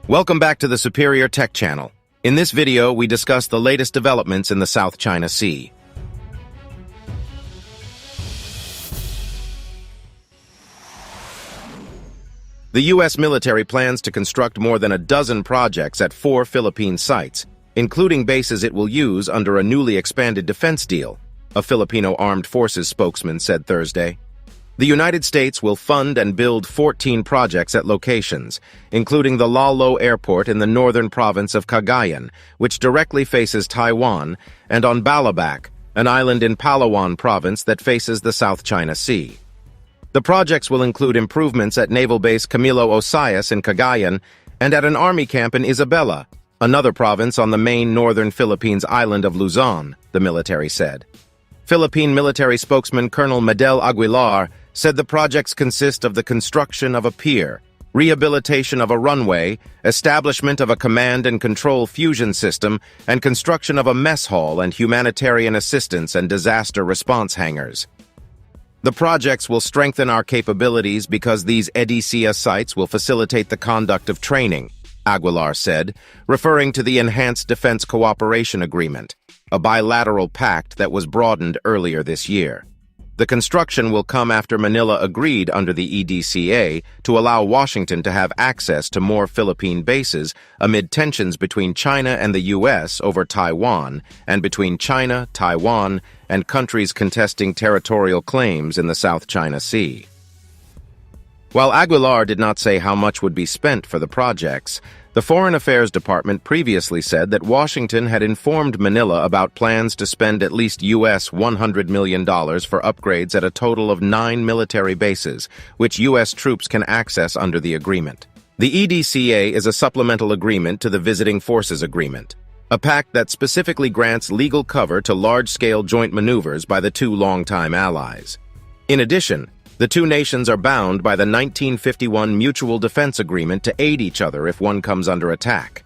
Welcome back to the Superior Tech Channel. In this video, we discuss the latest developments in the South China Sea. The U.S. military plans to construct more than a dozen projects at 4 Philippine sites, including bases it will use under a newly expanded defense deal, a Filipino Armed Forces spokesman said Thursday. The United States will fund and build 14 projects at locations, including the Lalo Airport in the northern province of Cagayan, which directly faces Taiwan, and on Balabac, an island in Palawan province that faces the South China Sea. The projects will include improvements at Naval Base Camilo Osias in Cagayan and at an army camp in Isabela, another province on the main northern Philippines island of Luzon, the military said. Philippine military spokesman Colonel Medel Aguilar said the projects consist of the construction of a pier, rehabilitation of a runway, establishment of a command and control fusion system, and construction of a mess hall and humanitarian assistance and disaster response hangars. The projects will strengthen our capabilities because these EDCA sites will facilitate the conduct of training, Aguilar said, referring to the Enhanced Defense Cooperation Agreement, a bilateral pact that was broadened earlier this year. The construction will come after Manila agreed under the EDCA to allow Washington to have access to more Philippine bases amid tensions between China and the U.S. over Taiwan and between China, Taiwan, and countries contesting territorial claims in the South China Sea. While Aguilar did not say how much would be spent for the projects, the Foreign Affairs Department previously said that Washington had informed Manila about plans to spend at least U.S. $100 million for upgrades at a total of 9 military bases, which U.S. troops can access under the agreement. The EDCA is a supplemental agreement to the Visiting Forces Agreement, a pact that specifically grants legal cover to large-scale joint maneuvers by the two longtime allies. In addition, the two nations are bound by the 1951 Mutual Defense Agreement to aid each other if one comes under attack.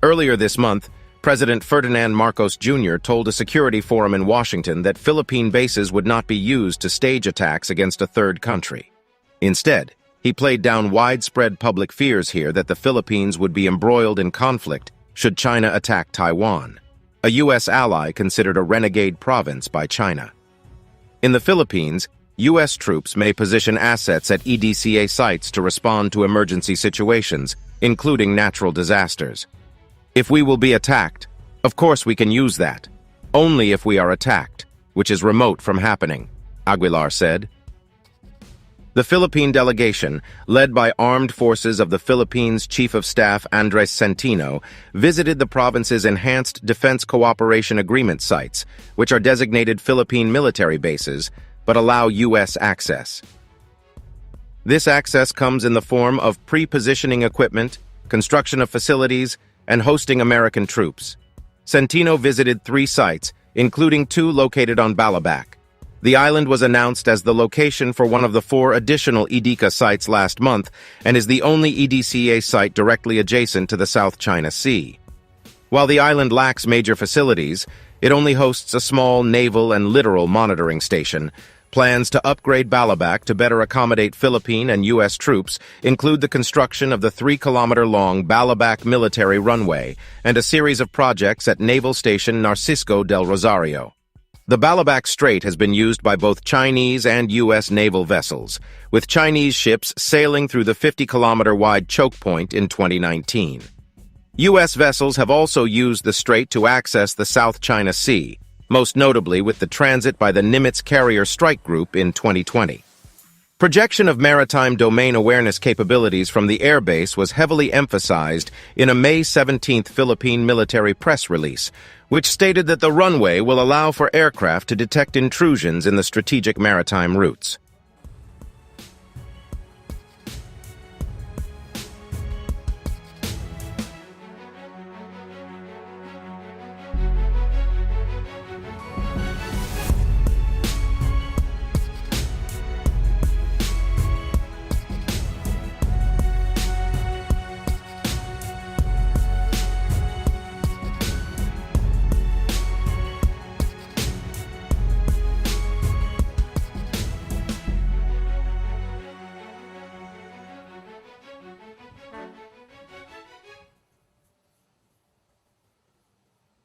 Earlier this month, President Ferdinand Marcos Jr. told a security forum in Washington that Philippine bases would not be used to stage attacks against a third country. Instead, he played down widespread public fears here that the Philippines would be embroiled in conflict should China attack Taiwan, a U.S. ally considered a renegade province by China. In the Philippines, U.S. troops may position assets at EDCA sites to respond to emergency situations, including natural disasters. If we will be attacked, of course we can use that. Only if we are attacked, which is remote from happening, Aguilar said. The Philippine delegation, led by Armed Forces of the Philippines Chief of Staff Andres Centino, visited the province's Enhanced Defense Cooperation Agreement sites, which are designated Philippine military bases, but allow U.S. access. This access comes in the form of pre-positioning equipment, construction of facilities, and hosting American troops. Centino visited 3 sites, including 2 located on Balabac. The island was announced as the location for one of the 4 additional EDCA sites last month and is the only EDCA site directly adjacent to the South China Sea. While the island lacks major facilities, it only hosts a small naval and littoral monitoring station. Plans to upgrade Balabac to better accommodate Philippine and U.S. troops include the construction of the 3-kilometer-long Balabac military runway and a series of projects at Naval Station Narcisco del Rosario. The Balabac Strait has been used by both Chinese and U.S. naval vessels, with Chinese ships sailing through the 50-kilometer-wide choke point in 2019. U.S. vessels have also used the strait to access the South China Sea, most notably with the transit by the Nimitz Carrier Strike Group in 2020. Projection of maritime domain awareness capabilities from the airbase was heavily emphasized in a May 17th Philippine military press release, which stated that the runway will allow for aircraft to detect intrusions in the strategic maritime routes.